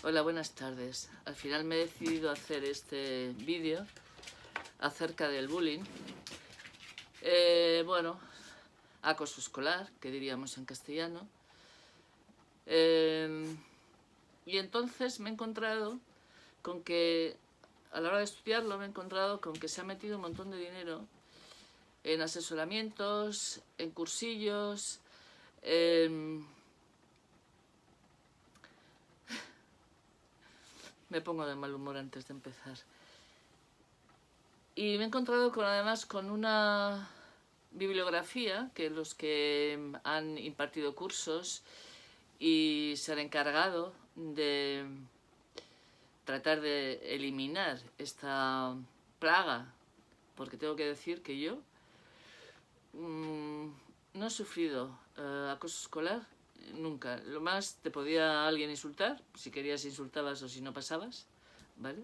Hola, buenas tardes. Al final me he decidido a hacer este vídeo acerca del bullying. Bueno, acoso escolar, que diríamos en castellano. Y entonces me he encontrado con que, a la hora de estudiarlo, me he encontrado con que se ha metido un montón de dinero en asesoramientos, en cursillos, me pongo de mal humor antes de empezar. Y me he encontrado además con una bibliografía que los que han impartido cursos y se han encargado de tratar de eliminar esta plaga, porque tengo que decir que yo no he sufrido acoso escolar nunca. Lo más te podía alguien insultar, si querías insultabas o si no pasabas, ¿vale?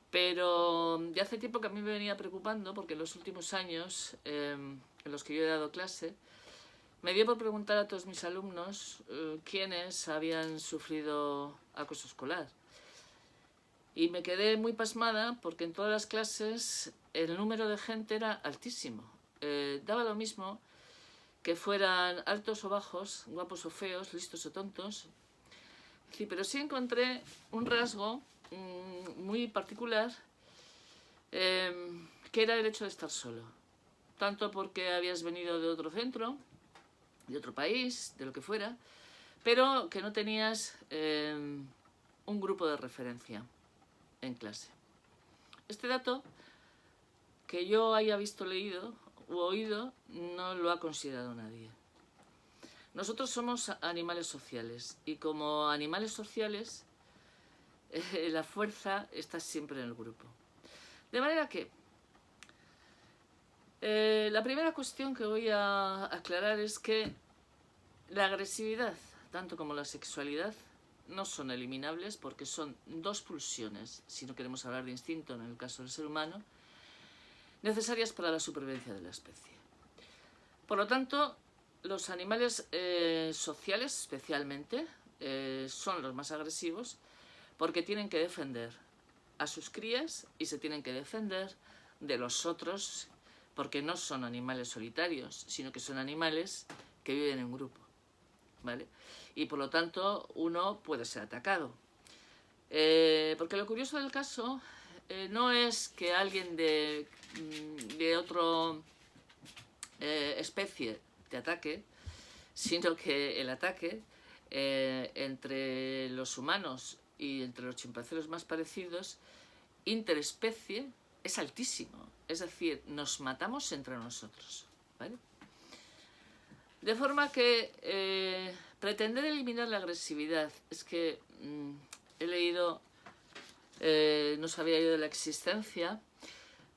Pero de hace tiempo que a mí me venía preocupando porque en los últimos años en los que yo he dado clase me dio por preguntar a todos mis alumnos quiénes habían sufrido acoso escolar. Y me quedé muy pasmada porque en todas las clases el número de gente era altísimo. Daba lo mismo que fueran altos o bajos, guapos o feos, listos o tontos. Sí, pero sí encontré un rasgo muy particular, que era el hecho de estar solo. Tanto porque habías venido de otro centro, de otro país, de lo que fuera, pero que no tenías un grupo de referencia en clase. Este dato, que yo haya visto, leído u oído, no lo ha considerado nadie. Nosotros somos animales sociales y como animales sociales la fuerza está siempre en el grupo. De manera que la primera cuestión que voy a aclarar es que la agresividad, tanto como la sexualidad, no son eliminables porque son dos pulsiones, si no queremos hablar de instinto en el caso del ser humano, necesarias para la supervivencia de la especie. Por lo tanto, los animales sociales especialmente son los más agresivos porque tienen que defender a sus crías y se tienen que defender de los otros porque no son animales solitarios, sino que son animales que viven en grupo, ¿vale? Y por lo tanto uno puede ser atacado. Porque lo curioso del caso no es que alguien de otra especie te ataque, sino que el ataque entre los humanos y entre los chimpancés más parecidos, interespecie, es altísimo. Es decir, nos matamos entre nosotros, ¿vale? De forma que pretender eliminar la agresividad, es que he leído, no sabía yo de la existencia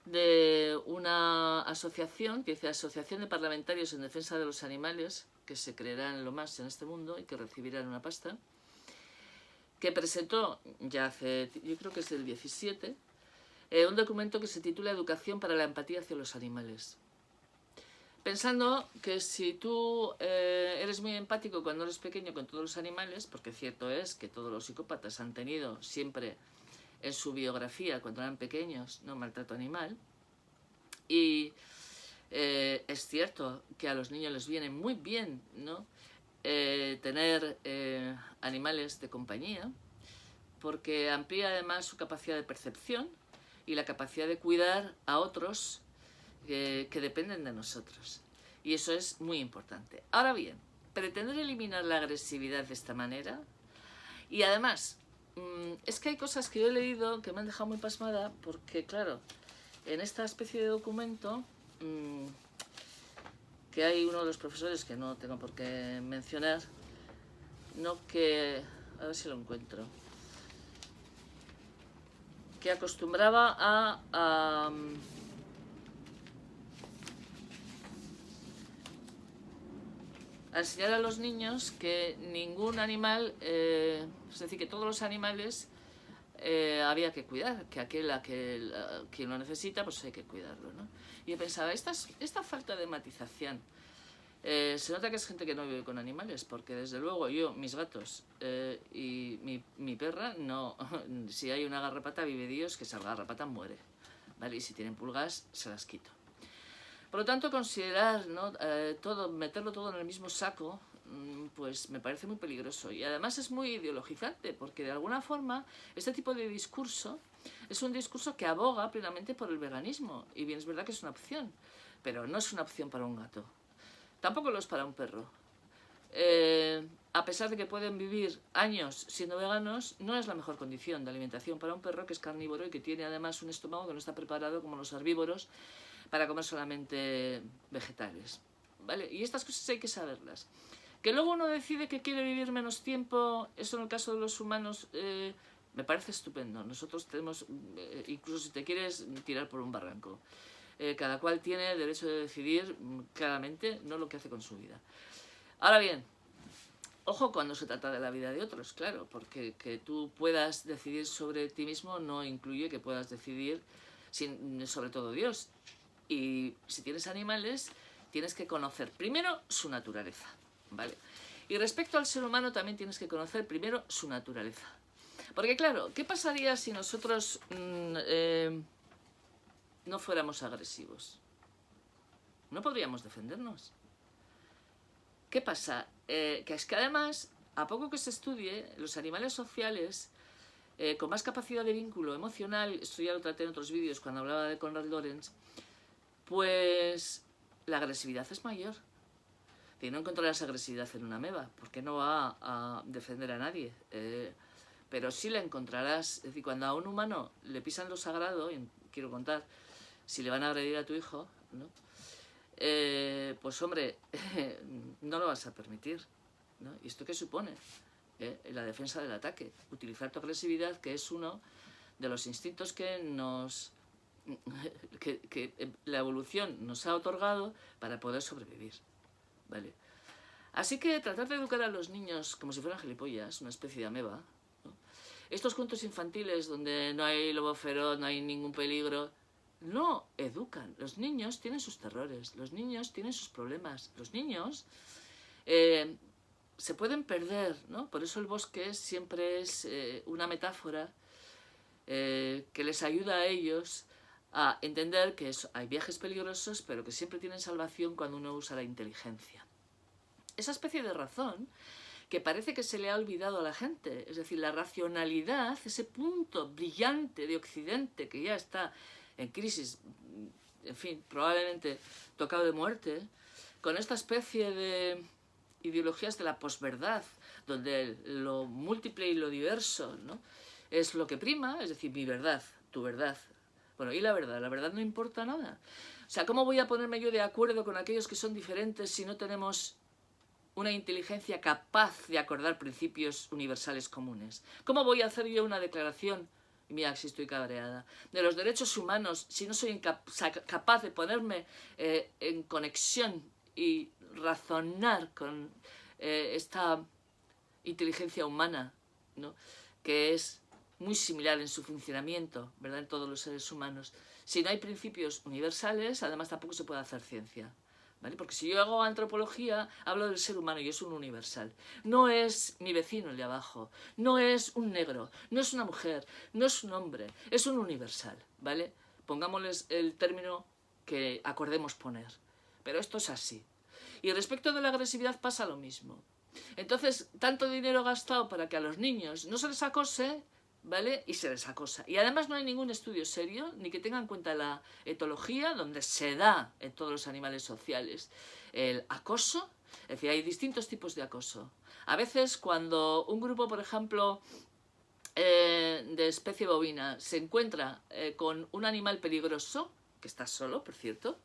de una asociación que dice Asociación de Parlamentarios en Defensa de los Animales, que se creerán lo más en este mundo y que recibirán una pasta, que presentó ya hace, yo creo que es del 17, un documento que se titula Educación para la empatía hacia los animales. Pensando que si tú eres muy empático cuando eres pequeño con todos los animales, porque cierto es que todos los psicópatas han tenido siempre en su biografía, cuando eran pequeños, no maltrato animal, y es cierto que a los niños les viene muy bien, ¿no?, tener animales de compañía, porque amplía además su capacidad de percepción y la capacidad de cuidar a otros que dependen de nosotros. Y eso es muy importante. Ahora bien, pretender eliminar la agresividad de esta manera, y además, es que hay cosas que yo he leído que me han dejado muy pasmada, porque claro, en esta especie de documento, que hay uno de los profesores que no tengo por qué mencionar, no, que, a ver si lo encuentro, que acostumbraba a enseñar a los niños que ningún animal, es decir, que todos los animales había que cuidar, que quien lo necesita, pues hay que cuidarlo, ¿no? Y yo pensaba, esta falta de matización Se nota que es gente que no vive con animales, porque desde luego yo, mis gatos y mi perra, no, si hay una garrapata, vive Dios que esa garrapata muere, ¿vale? Y si tienen pulgas, se las quito. Por lo tanto, considerar, ¿no? Meterlo todo en el mismo saco, pues me parece muy peligroso. Y además es muy ideologizante, porque de alguna forma este tipo de discurso es un discurso que aboga plenamente por el veganismo. Y bien, es verdad que es una opción, pero no es una opción para un gato. Tampoco lo es para un perro. A pesar de que pueden vivir años siendo veganos, no es la mejor condición de alimentación para un perro que es carnívoro y que tiene además un estómago que no está preparado como los herbívoros para comer solamente vegetales, ¿vale? Y estas cosas hay que saberlas. Que luego uno decide que quiere vivir menos tiempo, eso en el caso de los humanos me parece estupendo. Nosotros tenemos, incluso si te quieres tirar por un barranco, cada cual tiene derecho de decidir claramente, no lo que hace con su vida. Ahora bien, ojo cuando se trata de la vida de otros, claro, porque que tú puedas decidir sobre ti mismo no incluye que puedas decidir sobre todo Dios. Y si tienes animales, tienes que conocer primero su naturaleza, ¿vale? Y respecto al ser humano también tienes que conocer primero su naturaleza. Porque claro, ¿qué pasaría si nosotros no fuéramos agresivos? No podríamos defendernos. ¿Qué pasa? Que es que además, a poco que se estudie, los animales sociales con más capacidad de vínculo emocional, esto ya lo traté en otros vídeos cuando hablaba de Konrad Lorenz, pues la agresividad es mayor. Y no encontrarás agresividad en una ameba, porque no va a defender a nadie. Pero sí la encontrarás, es decir, cuando a un humano le pisan lo sagrado, y quiero contar, si le van a agredir a tu hijo, ¿no? Pues hombre, no lo vas a permitir, ¿no? ¿Y esto qué supone? La defensa del ataque, utilizar tu agresividad, que es uno de los instintos que la evolución nos ha otorgado para poder sobrevivir, ¿vale? Así que tratar de educar a los niños como si fueran gilipollas, una especie de ameba, ¿no? Estos cuentos infantiles donde no hay lobo feroz, no hay ningún peligro, no educan. Los niños tienen sus terrores, los niños tienen sus problemas, los niños se pueden perder, ¿no? Por eso el bosque siempre es una metáfora que les ayuda a ellos a entender que hay viajes peligrosos, pero que siempre tienen salvación cuando uno usa la inteligencia. Esa especie de razón que parece que se le ha olvidado a la gente, es decir, la racionalidad, ese punto brillante de Occidente que ya está en crisis, en fin, probablemente tocado de muerte, con esta especie de ideologías de la posverdad, donde lo múltiple y lo diverso, ¿no?, es lo que prima, es decir, mi verdad, tu verdad. Bueno, ¿y la verdad? La verdad no importa nada. O sea, ¿cómo voy a ponerme yo de acuerdo con aquellos que son diferentes si no tenemos una inteligencia capaz de acordar principios universales comunes? ¿Cómo voy a hacer yo una declaración, y mira si estoy cabreada, de los derechos humanos si no soy capaz de ponerme en conexión y razonar con esta inteligencia humana, ¿no?, que es muy similar en su funcionamiento, ¿verdad?, en todos los seres humanos? Si no hay principios universales, además tampoco se puede hacer ciencia, ¿vale? Porque si yo hago antropología, hablo del ser humano y es un universal. No es mi vecino el de abajo, no es un negro, no es una mujer, no es un hombre, es un universal, ¿vale? Pongámosles el término que acordemos poner. Pero esto es así. Y respecto de la agresividad pasa lo mismo. Entonces, tanto dinero gastado para que a los niños no se les acose, ¿vale?, y se les acosa. Y además no hay ningún estudio serio, ni que tenga en cuenta la etología, donde se da en todos los animales sociales el acoso. Es decir, hay distintos tipos de acoso. A veces cuando un grupo, por ejemplo, de especie bovina se encuentra con un animal peligroso, que está solo, por cierto,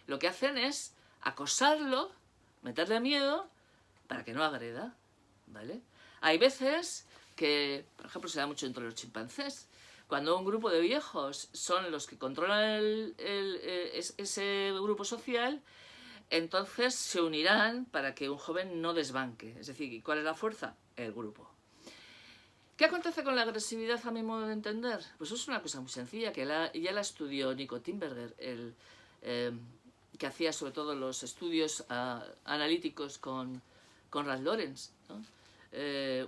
lo que hacen es acosarlo, meterle miedo para que no agreda, ¿vale? Hay veces que, por ejemplo, se da mucho entre los chimpancés. Cuando un grupo de viejos son los que controlan ese grupo social, entonces se unirán para que un joven no desbanque. Es decir, ¿cuál es la fuerza? El grupo. ¿Qué acontece con la agresividad a mi modo de entender? Pues es una cosa muy sencilla, que ya la estudió Nico Tinberger, el que hacía sobre todo los estudios analíticos con Ralph Lauren, ¿no?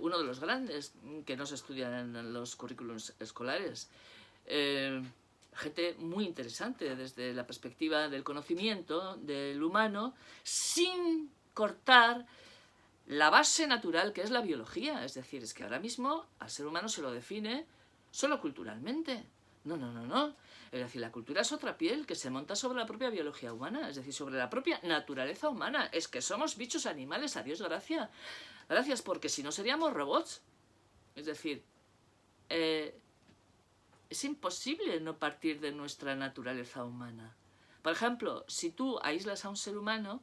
Uno de los grandes que no se estudian en los currículums escolares. Gente muy interesante desde la perspectiva del conocimiento del humano, sin cortar la base natural que es la biología. Es decir, es que ahora mismo al ser humano se lo define solo culturalmente. No, no, no, no. Es decir, la cultura es otra piel que se monta sobre la propia biología humana, es decir, sobre la propia naturaleza humana. Es que somos bichos animales, a Dios gracias. Gracias, porque si no seríamos robots. Es decir, es imposible no partir de nuestra naturaleza humana. Por ejemplo, si tú aíslas a un ser humano,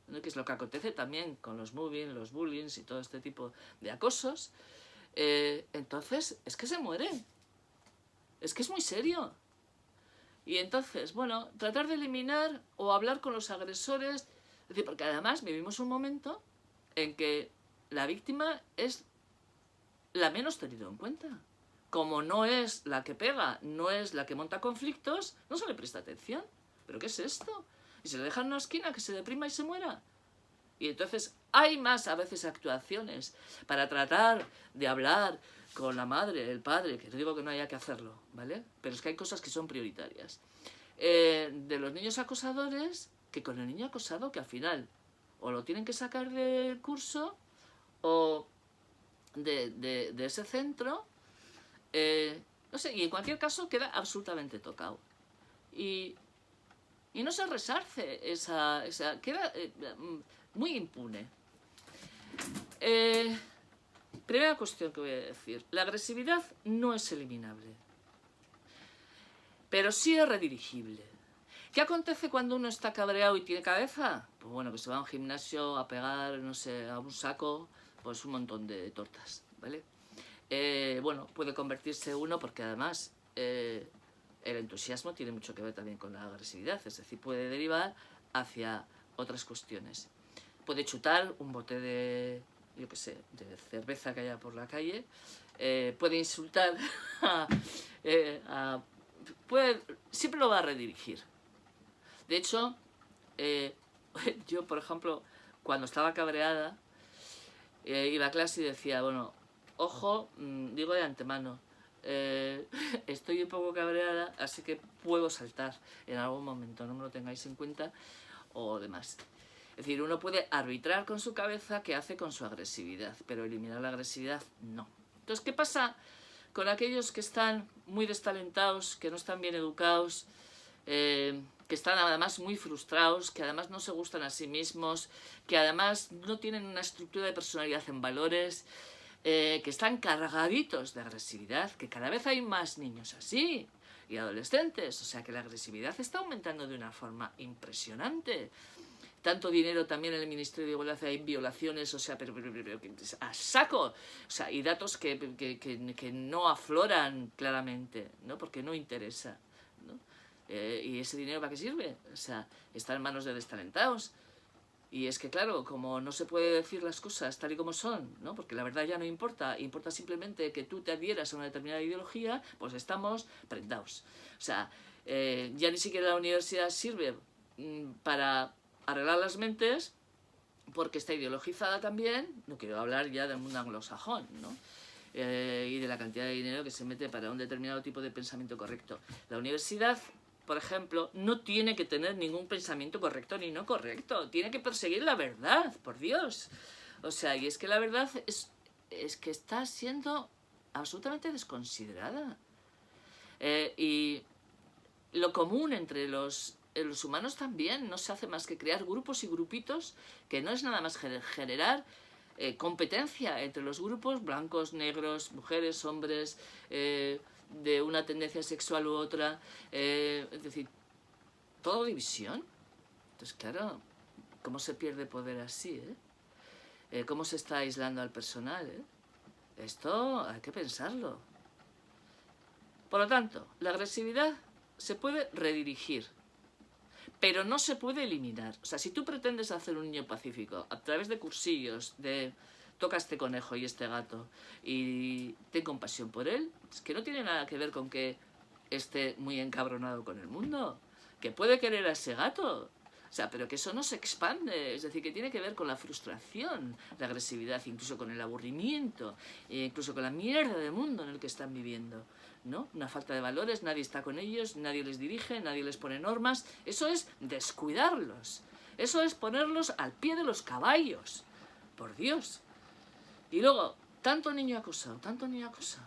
¿no?, que es lo que acontece también con los mobbing, los bullying y todo este tipo de acosos, entonces es que se mueren. Es que es muy serio. Y entonces, bueno, tratar de eliminar o hablar con los agresores, es decir, porque además vivimos un momento en que la víctima es la menos tenida en cuenta. Como no es la que pega, no es la que monta conflictos, no se le presta atención. ¿Pero qué es esto? Y se le deja en una esquina que se deprima y se muera. Y entonces hay más a veces actuaciones para tratar de hablar con la madre, el padre, que no digo que no haya que hacerlo, ¿vale? Pero es que hay cosas que son prioritarias. De los niños acosadores, que con el niño acosado, que al final o lo tienen que sacar del curso o de ese centro, no sé, y en cualquier caso queda absolutamente tocado. Y no se resarce queda muy impune. Primera cuestión que voy a decir. La agresividad no es eliminable, pero sí es redirigible. ¿Qué acontece cuando uno está cabreado y tiene cabeza? Pues bueno, que se va a un gimnasio a pegar, no sé, a un saco, pues un montón de tortas, ¿vale? Bueno, puede convertirse uno porque además el entusiasmo tiene mucho que ver también con la agresividad, es decir, puede derivar hacia otras cuestiones. Puede chutar un bote de, yo qué sé, de cerveza que haya por la calle, puede insultar, siempre lo va a redirigir. De hecho, yo, por ejemplo, cuando estaba cabreada, iba a clase y decía, bueno, ojo, digo de antemano, estoy un poco cabreada, así que puedo saltar en algún momento, no me lo tengáis en cuenta o demás. Es decir, uno puede arbitrar con su cabeza qué hace con su agresividad, pero eliminar la agresividad no. Entonces, ¿qué pasa con aquellos que están muy destalentados, que no están bien educados, que están además muy frustrados, que además no se gustan a sí mismos, que además no tienen una estructura de personalidad en valores, que están cargaditos de agresividad, que cada vez hay más niños así y adolescentes, o sea que la agresividad está aumentando de una forma impresionante. Tanto dinero también en el Ministerio de Igualdad, hay violaciones, o sea, pero a saco, o sea, y datos que no afloran claramente, ¿no? Porque no interesa, ¿no? ¿Y ese dinero para qué sirve? O sea, está en manos de destalentados. Y es que, claro, como no se puede decir las cosas tal y como son, ¿no? Porque la verdad ya no importa, importa simplemente que tú te adhieras a una determinada ideología, pues estamos prendados. O sea, ya ni siquiera la universidad sirve para arreglar las mentes, porque está ideologizada también. No quiero hablar ya del mundo anglosajón, ¿no? Y de la cantidad de dinero que se mete para un determinado tipo de pensamiento correcto. La universidad, por ejemplo, no tiene que tener ningún pensamiento correcto ni no correcto. Tiene que perseguir la verdad, por Dios. O sea, y es que la verdad es que está siendo absolutamente desconsiderada. Y lo común entre los humanos también no se hace más que crear grupos y grupitos, que no es nada más generar competencia entre los grupos, blancos, negros, mujeres, hombres, de una tendencia sexual u otra, es decir, todo división. Entonces, claro, ¿cómo se pierde poder así? ¿Cómo se está aislando al personal? Esto hay que pensarlo. Por lo tanto, la agresividad se puede redirigir, pero no se puede eliminar. O sea, si tú pretendes hacer un niño pacífico a través de cursillos, de toca este conejo y este gato y ten compasión por él, es que no tiene nada que ver con que esté muy encabronado con el mundo, que puede querer a ese gato, O sea, pero que eso no se expande, es decir, que tiene que ver con la frustración, la agresividad, incluso con el aburrimiento, incluso con la mierda de mundo en el que están viviendo, ¿no? Una falta de valores, nadie está con ellos, nadie les dirige, nadie les pone normas. Eso es descuidarlos, eso es ponerlos al pie de los caballos, por Dios. Y luego, tanto niño acosado, tanto niño acosado.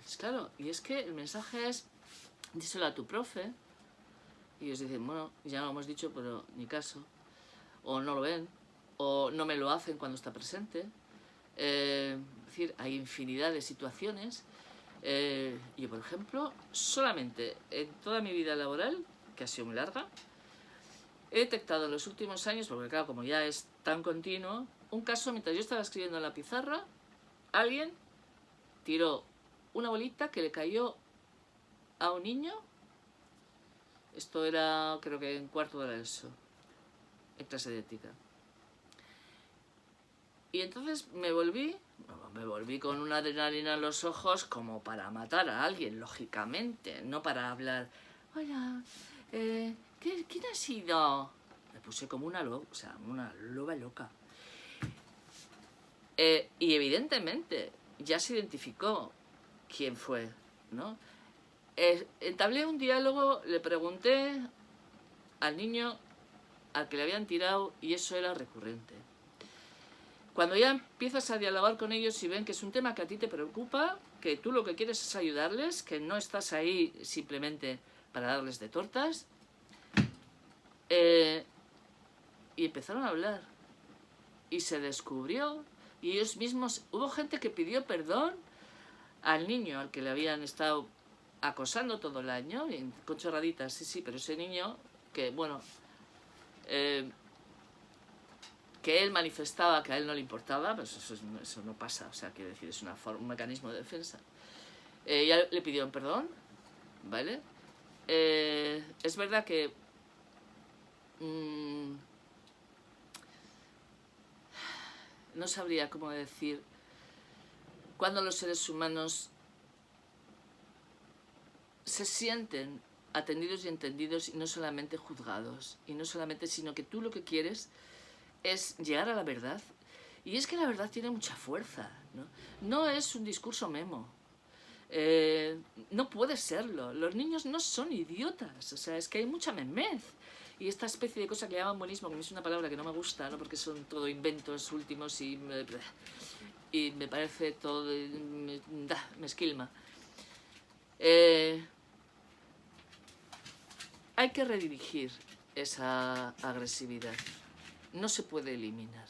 Pues claro, y es que el mensaje es, díselo a tu profe. Y ellos dicen, bueno, ya lo hemos dicho, pero ni caso. O no lo ven, o no me lo hacen cuando está presente. Es decir, hay infinidad de situaciones. Yo, por ejemplo, solamente en toda mi vida laboral, que ha sido muy larga, he detectado en los últimos años, porque claro, como ya es tan continuo, un caso mientras yo estaba escribiendo en la pizarra, alguien tiró una bolita que le cayó a un niño. Esto era, creo que en cuarto de la ESO, en clase de ética. Y entonces me volví con una adrenalina en los ojos como para matar a alguien, lógicamente, no para hablar. Hola, ¿quién ha sido? Me puse como una loba loca. Y evidentemente ya se identificó quién fue, ¿no? Entablé un diálogo, le pregunté al niño al que le habían tirado y eso era recurrente. Cuando ya empiezas a dialogar con ellos y ven que es un tema que a ti te preocupa, que tú lo que quieres es ayudarles, que no estás ahí simplemente para darles de tortas, y empezaron a hablar. Y se descubrió, y ellos mismos, hubo gente que pidió perdón al niño al que le habían estado acosando todo el año, con chorraditas, sí, pero ese niño que, bueno, que él manifestaba que a él no le importaba, pues eso no pasa, o sea, quiero decir, es un mecanismo de defensa. Ya le pidieron perdón, ¿vale? Es verdad que no sabría cómo decir cuando los seres humanos se sienten atendidos y entendidos y no solamente juzgados, y no solamente, sino que tú lo que quieres es llegar a la verdad. Y es que la verdad tiene mucha fuerza, ¿no? No es un discurso memo. No puede serlo. Los niños no son idiotas. O sea, es que hay mucha memez. Y esta especie de cosa que llaman buenismo, que es una palabra que no me gusta, ¿no? Porque son todo inventos últimos y me parece todo... me esquilma. Hay que redirigir esa agresividad. No se puede eliminar.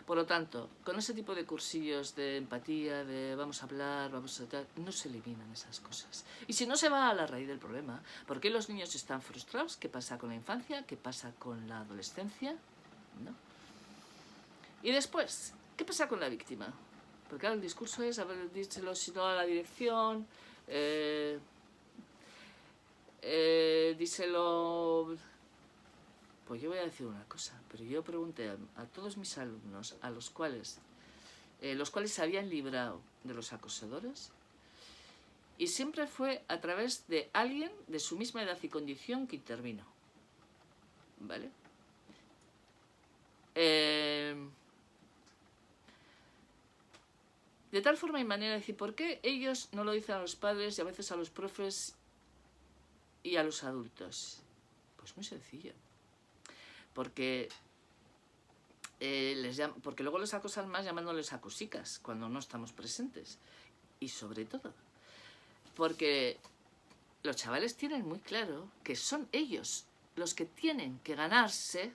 Por lo tanto, con ese tipo de cursillos de empatía, de vamos a hablar, vamos a tal, no se eliminan esas cosas. Y si no se va a la raíz del problema, ¿por qué los niños están frustrados? ¿Qué pasa con la infancia? ¿Qué pasa con la adolescencia? ¿No? Y después, ¿qué pasa con la víctima? Porque claro, el discurso es, díselo si no a la dirección, díselo... Pues yo voy a decir una cosa, pero yo pregunté a todos mis alumnos, a los cuales se habían librado de los acosadores, y siempre fue a través de alguien de su misma edad y condición que intervino. ¿Vale? De tal forma y manera de decir, ¿por qué ellos no lo dicen a los padres y a veces a los profes y a los adultos? Pues muy sencillo. Porque porque luego les acosan más llamándoles acusicas cuando no estamos presentes. Y sobre todo, porque los chavales tienen muy claro que son ellos los que tienen que ganarse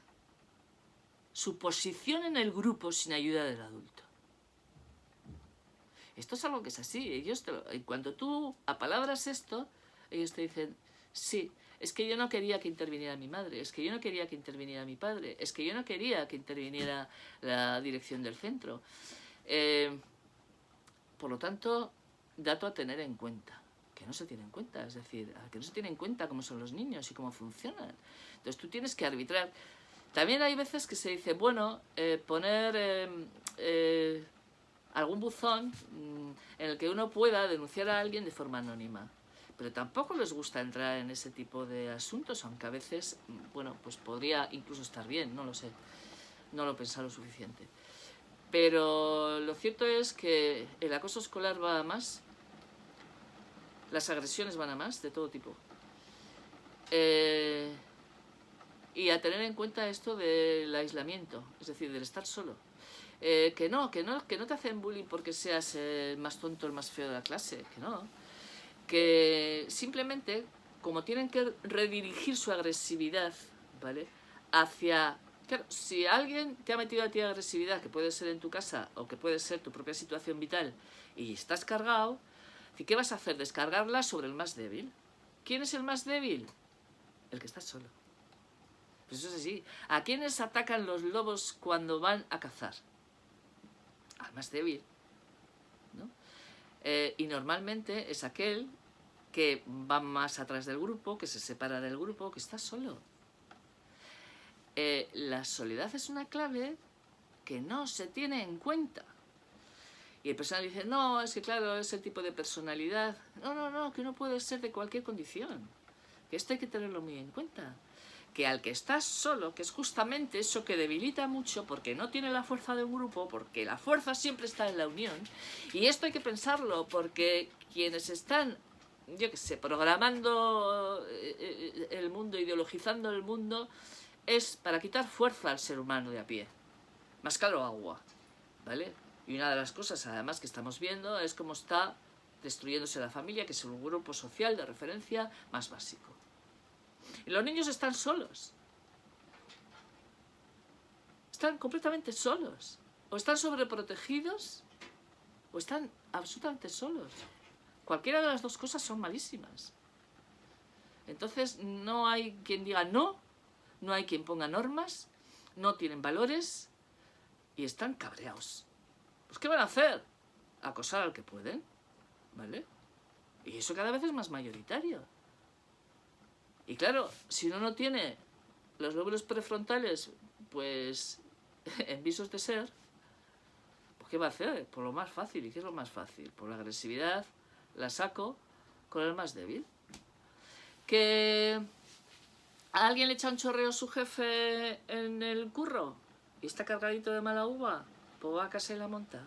su posición en el grupo sin ayuda del adulto. Esto es algo que es así. Ellos cuando tú apalabras esto, ellos te dicen, sí, es que yo no quería que interviniera mi madre, es que yo no quería que interviniera mi padre, es que yo no quería que interviniera la dirección del centro. Por lo tanto, dato a tener en cuenta, que no se tiene en cuenta, es decir, que no se tiene en cuenta cómo son los niños y cómo funcionan. Entonces tú tienes que arbitrar. También hay veces que se dice, bueno, poner algún buzón en el que uno pueda denunciar a alguien de forma anónima. pero tampoco les gusta entrar en ese tipo de asuntos, aunque a veces, bueno, pues podría incluso estar bien, no lo sé, no lo he pensado lo suficiente. Pero lo cierto es que el acoso escolar va a más, las agresiones van a más, de todo tipo. Y a tener en cuenta esto del aislamiento, es decir, del estar solo. Que no te hacen bullying porque seas el más tonto, el más feo de la clase, que no. Que simplemente, como tienen que redirigir su agresividad, ¿vale? Hacia... Claro, si alguien te ha metido a ti agresividad, que puede ser en tu casa o que puede ser tu propia situación vital, y estás cargado, ¿qué vas a hacer? Descargarla sobre el más débil. ¿Quién es el más débil? El que está solo. Pues eso es así. ¿A quiénes atacan los lobos cuando van a cazar? Al más débil, ¿no? Y normalmente es aquel que va más atrás del grupo, que se separa del grupo, que está solo. La soledad es una clave que no se tiene en cuenta. Y el personal dice, no, es que claro, es el tipo de personalidad. No, que no puede ser de cualquier condición. Que esto hay que tenerlo muy en cuenta. Que al que estás solo, que es justamente eso que debilita mucho porque no tiene la fuerza de un grupo, porque la fuerza siempre está en la unión, y esto hay que pensarlo porque quienes están, yo qué sé, programando el mundo, ideologizando el mundo, es para quitar fuerza al ser humano de a pie. Más claro, agua, ¿vale? Y una de las cosas además que estamos viendo es cómo está destruyéndose la familia, que es un grupo social de referencia más básico. Y los niños están solos. Están completamente solos. O están sobreprotegidos o están absolutamente solos. Cualquiera de las dos cosas son malísimas. Entonces no hay quien diga no, no hay quien ponga normas, no tienen valores y están cabreados. Pues ¿qué van a hacer? Acosar al que pueden, ¿vale? Y eso cada vez es más mayoritario. Y claro, si uno no tiene los lóbulos prefrontales, pues, en visos de ser, pues ¿qué va a hacer? Por lo más fácil. ¿Y qué es lo más fácil? Por la agresividad la saco con el más débil. Que a alguien le echa un chorreo a su jefe en el curro y está cargadito de mala uva, pues va a casa y la monta.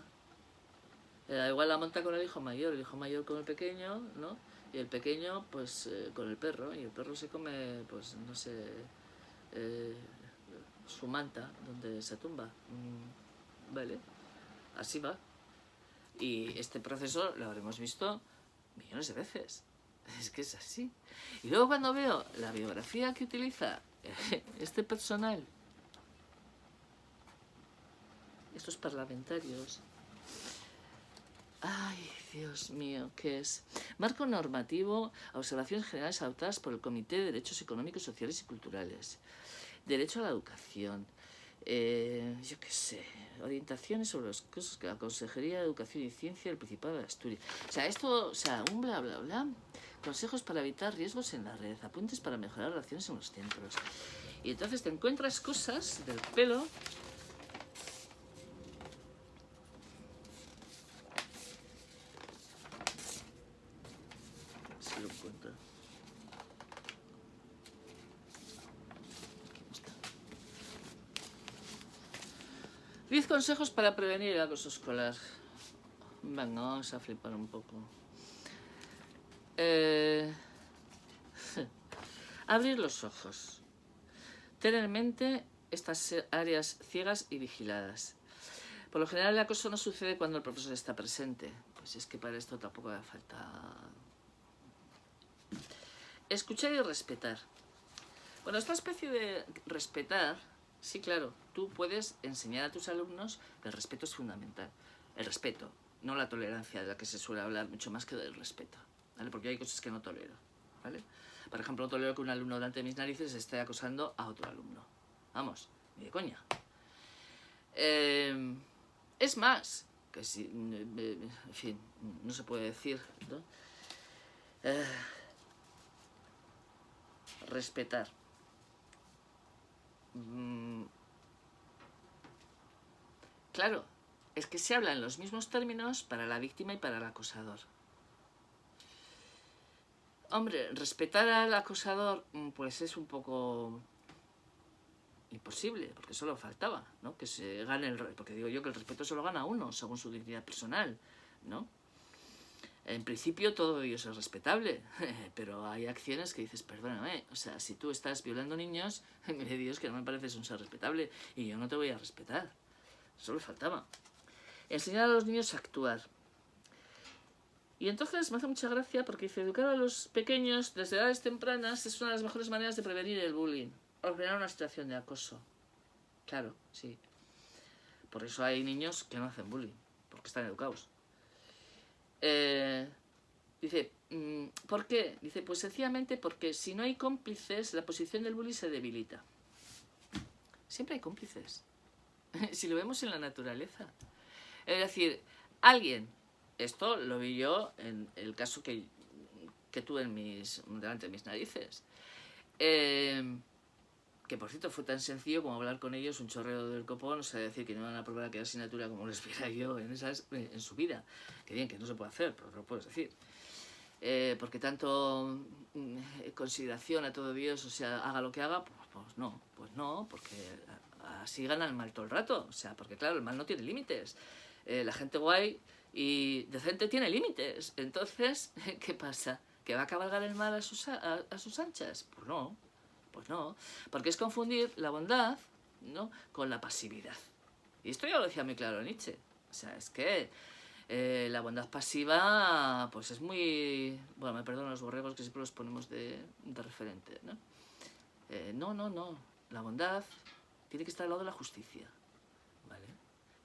Igual la monta con el hijo mayor con el pequeño, ¿no? Y el pequeño, pues, con el perro, y el perro se come, pues, no sé, su manta, donde se tumba. Vale, así va. Y este proceso lo habremos visto millones de veces. Es que es así. Y luego cuando veo la biografía que utiliza este personal, estos parlamentarios, ay, Dios mío, ¿qué es? Marco normativo a observaciones generales adoptadas por el Comité de Derechos Económicos, Sociales y Culturales. Derecho a la educación. Yo qué sé, orientaciones sobre los cosas que la Consejería de Educación y Ciencia del Principado de Asturias. O sea, esto, o sea, un bla bla bla. Consejos para evitar riesgos en la red, apuntes para mejorar relaciones en los centros. Y entonces te encuentras cosas del pelo. Si lo encuentro. 10 consejos para prevenir el acoso escolar. Venga, vamos a flipar un poco. Abrir los ojos. Tener en mente estas áreas ciegas y vigiladas. Por lo general el acoso no sucede cuando el profesor está presente. Pues es que para esto tampoco hace falta. Escuchar y respetar. Bueno, esta especie de respetar, sí, claro, tú puedes enseñar a tus alumnos que el respeto es fundamental. El respeto, no la tolerancia, de la que se suele hablar mucho más que del respeto, ¿vale? Porque hay cosas que no tolero, ¿vale? Por ejemplo, no tolero que un alumno delante de mis narices esté acosando a otro alumno. Vamos, ni de coña. Es más, que si, en fin, no se puede decir, ¿no? Respetar. Claro, es que se hablan los mismos términos para la víctima y para el acosador. Hombre, respetar al acosador, pues es un poco imposible, porque solo faltaba, ¿no? Que se gane porque digo yo que el respeto se lo gana uno, según su dignidad personal, ¿no? En principio todo ello es respetable, pero hay acciones que dices, perdóname, o sea, si tú estás violando niños, mire Dios que no me pareces un ser respetable y yo no te voy a respetar. Solo faltaba. Enseñar a los niños a actuar. Y entonces me hace mucha gracia porque dice, educar a los pequeños desde edades tempranas es una de las mejores maneras de prevenir el bullying o frenar una situación de acoso. Claro, sí. Por eso hay niños que no hacen bullying, porque están educados. Dice, ¿por qué? Dice, pues sencillamente porque si no hay cómplices, la posición del bully se debilita. Siempre hay cómplices. Si lo vemos en la naturaleza. Es decir, alguien, esto lo vi yo en el caso que tuve delante de mis narices. Que por cierto fue tan sencillo como hablar con ellos, un chorreo del copón, o sea, decir que no van a probar aquella asignatura como les viera yo en su vida. Que bien, que no se puede hacer, pero lo puedes decir. Porque tanto consideración a todo Dios, o sea, haga lo que haga, pues no, porque así gana el mal todo el rato, o sea, porque claro, el mal no tiene límites. La gente guay y decente tiene límites, entonces, ¿qué pasa? ¿Que va a cabalgar el mal a sus anchas? Pues no, porque es confundir la bondad, ¿no?, con la pasividad. Y esto ya lo decía muy claro Nietzsche, o sea, es que la bondad pasiva, pues es muy... Bueno, me perdonan los borregos que siempre los ponemos de referente, ¿no? No. La bondad tiene que estar al lado de la justicia, ¿vale?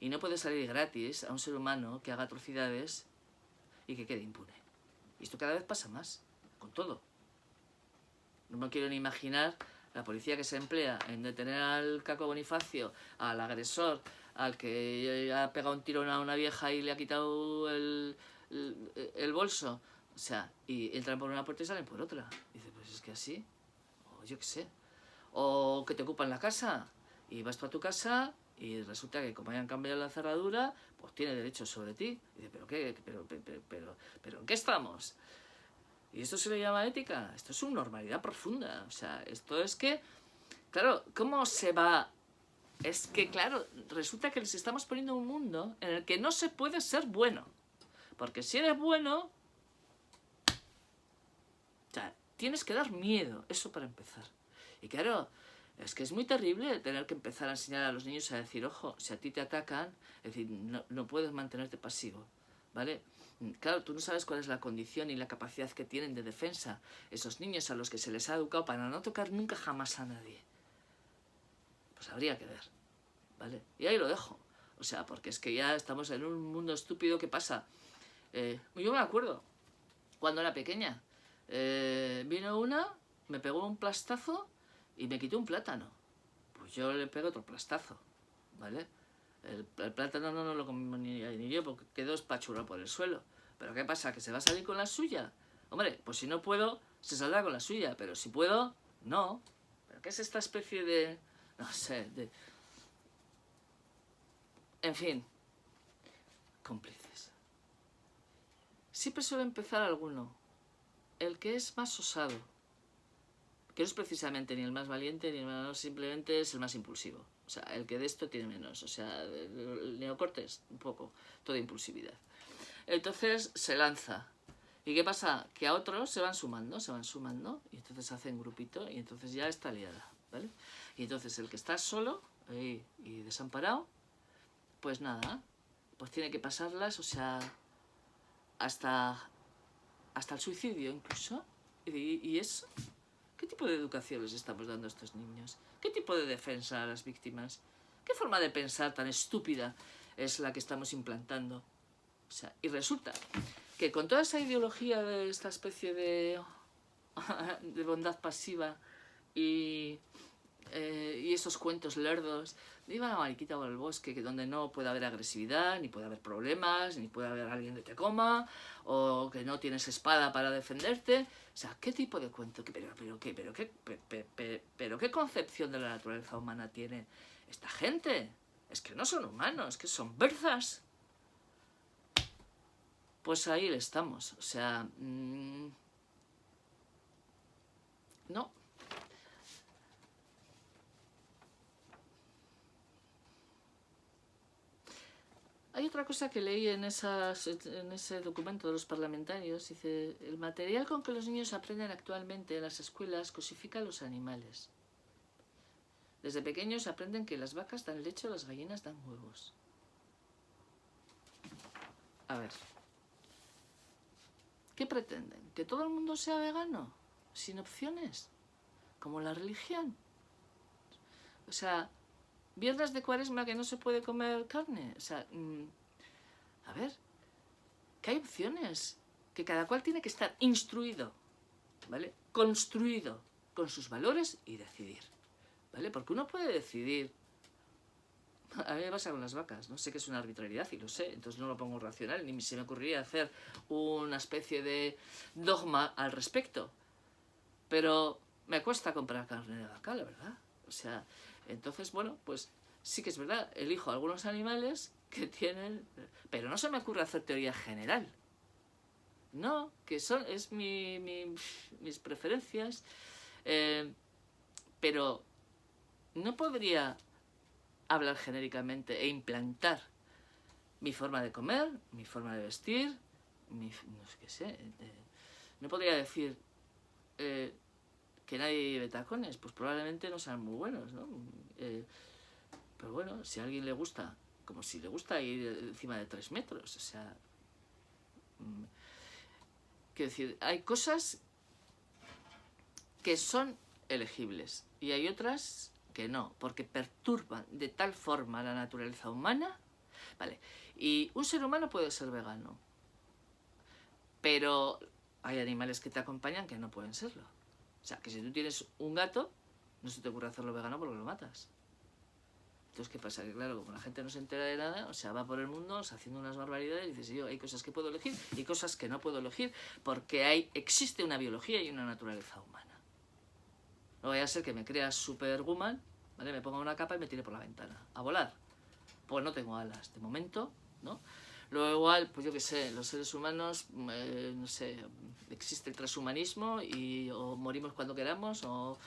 Y no puede salir gratis a un ser humano que haga atrocidades y que quede impune. Y esto cada vez pasa más, con todo. No me quiero ni imaginar la policía que se emplea en detener al Caco Bonifacio, al agresor, al que ha pegado un tirón a una vieja y le ha quitado el bolso. O sea, y entran por una puerta y salen por otra. Y dice, pues es que así, o yo qué sé. O que te ocupan la casa y vas tú a tu casa y resulta que como hayan cambiado la cerradura, pues tiene derecho sobre ti. Y dice, ¿pero qué? ¿Pero en qué estamos? ¿Y esto se le llama ética? Esto es una normalidad profunda. O sea, esto es que, claro, ¿cómo se va? Es que, claro, resulta que les estamos poniendo un mundo en el que no se puede ser bueno. Porque si eres bueno, o sea, tienes que dar miedo, eso para empezar. Y claro, es que es muy terrible tener que empezar a enseñar a los niños a decir, ojo, si a ti te atacan, es decir, no puedes mantenerte pasivo, ¿vale? Claro, tú no sabes cuál es la condición y la capacidad que tienen de defensa esos niños a los que se les ha educado para no tocar nunca jamás a nadie. Pues habría que ver, ¿vale? Y ahí lo dejo. O sea, porque es que ya estamos en un mundo estúpido que pasa. Yo me acuerdo, cuando era pequeña, vino una, me pegó un plastazo y me quitó un plátano. Pues yo le pego otro plastazo, ¿vale? El plátano no lo comí ni yo porque quedó espachurrado por el suelo. ¿Pero qué pasa? ¿Que se va a salir con la suya? Hombre, pues si no puedo, se saldrá con la suya. Pero si puedo, no. ¿Pero qué es esta especie de...? No sé, En fin, cómplices. Siempre suele empezar alguno. El que es más osado. Que no es precisamente ni el más valiente ni el más... Simplemente es el más impulsivo. O sea, el que de esto tiene menos. O sea, el neocortes, un poco. Toda impulsividad. Entonces se lanza. ¿Y qué pasa? Que a otros se van sumando, y entonces hacen grupito, y entonces ya está liada, ¿vale? Y entonces el que está solo y desamparado, pues nada, pues tiene que pasarlas, o sea, hasta el suicidio incluso. ¿Y eso? ¿Qué tipo de educación les estamos dando a estos niños? ¿Qué tipo de defensa a las víctimas? ¿Qué forma de pensar tan estúpida es la que estamos implantando? O sea, y resulta que con toda esa ideología de esta especie de bondad pasiva y esos cuentos lerdos, iba la mariquita por el bosque, que donde no puede haber agresividad, ni puede haber problemas, ni puede haber alguien que te coma, o que no tienes espada para defenderte. O sea, ¿qué tipo de cuento? ¿Pero qué concepción de la naturaleza humana tiene esta gente? Es que no son humanos, que son berzas. Pues ahí estamos, o sea... No. Hay otra cosa que leí en ese documento de los parlamentarios. Dice, el material con que los niños aprenden actualmente en las escuelas cosifica a los animales. Desde pequeños aprenden que las vacas dan leche o las gallinas dan huevos. A ver, ¿qué pretenden? ¿Que todo el mundo sea vegano? ¿Sin opciones? ¿Como la religión? O sea, viernes de Cuaresma que no se puede comer carne. O sea, a ver, que hay opciones. Que cada cual tiene que estar instruido, ¿vale? Construido con sus valores y decidir, ¿vale? Porque uno puede decidir. A mí me pasa con las vacas, ¿no? Sé que es una arbitrariedad y lo sé, entonces no lo pongo racional, ni se me ocurriría hacer una especie de dogma al respecto. Pero me cuesta comprar carne de vaca, la verdad. O sea, entonces, bueno, pues sí que es verdad, elijo algunos animales que tienen... Pero no se me ocurre hacer teoría general. No, que es mis preferencias, pero no podría hablar genéricamente e implantar mi forma de comer, mi forma de vestir, no sé, no podría decir que nadie lleve tacones, pues probablemente no sean muy buenos, ¿no? Pero bueno, si a alguien le gusta, como si le gusta ir encima de 3 metros, o sea... quiero decir, hay cosas que son elegibles y hay otras que no, porque perturban de tal forma la naturaleza humana, ¿vale? Y un ser humano puede ser vegano, pero hay animales que te acompañan que no pueden serlo. O sea, que si tú tienes un gato, no se te ocurre hacerlo vegano porque lo matas. Entonces, ¿qué pasa? Que claro, como la gente no se entera de nada, o sea, va por el mundo haciendo unas barbaridades y dices, yo, hay cosas que puedo elegir y cosas que no puedo elegir porque existe una biología y una naturaleza humana. No vaya a ser que me crea superwoman, ¿vale? Me ponga una capa y me tire por la ventana a volar. Pues no tengo alas, de momento, ¿no? Luego igual, pues yo qué sé, los seres humanos, no sé, existe el transhumanismo y o morimos cuando queramos o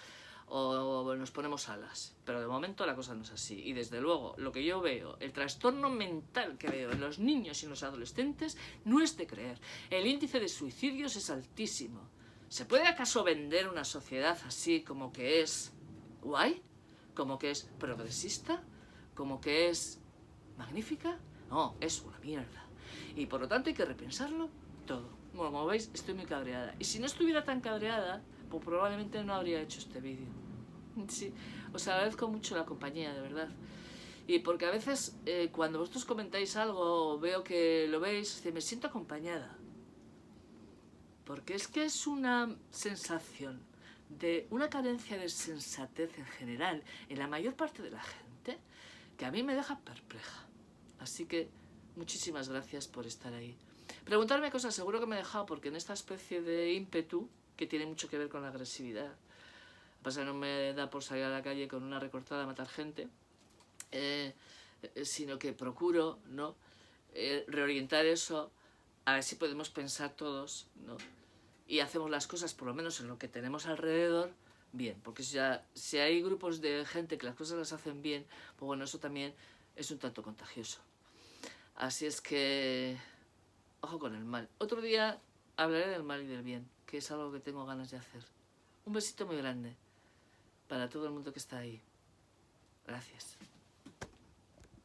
nos ponemos alas. Pero de momento la cosa no es así. Y desde luego, lo que yo veo, el trastorno mental que veo en los niños y en los adolescentes no es de creer. El índice de suicidios es altísimo. ¿Se puede acaso vender una sociedad así como que es guay? ¿Como que es progresista? ¿Como que es magnífica? No, es una mierda. Y por lo tanto hay que repensarlo todo. Bueno, como veis, estoy muy cabreada. Y si no estuviera tan cabreada, pues probablemente no habría hecho este vídeo. Sí, os agradezco mucho la compañía, de verdad. Y porque a veces cuando vosotros comentáis algo o veo que lo veis, me siento acompañada. Porque es que es una sensación de una carencia de sensatez en general en la mayor parte de la gente que a mí me deja perpleja. Así que muchísimas gracias por estar ahí. Preguntarme cosas seguro que me he dejado porque en esta especie de ímpetu que tiene mucho que ver con la agresividad, pasa que no me da por salir a la calle con una recortada a matar gente, sino que procuro, ¿no?, reorientar eso a ver si podemos pensar todos, ¿no?, y hacemos las cosas, por lo menos en lo que tenemos alrededor, bien. Porque si hay grupos de gente que las cosas las hacen bien, pues bueno, eso también es un tanto contagioso. Así es que, ojo con el mal. Otro día hablaré del mal y del bien, que es algo que tengo ganas de hacer. Un besito muy grande para todo el mundo que está ahí. Gracias.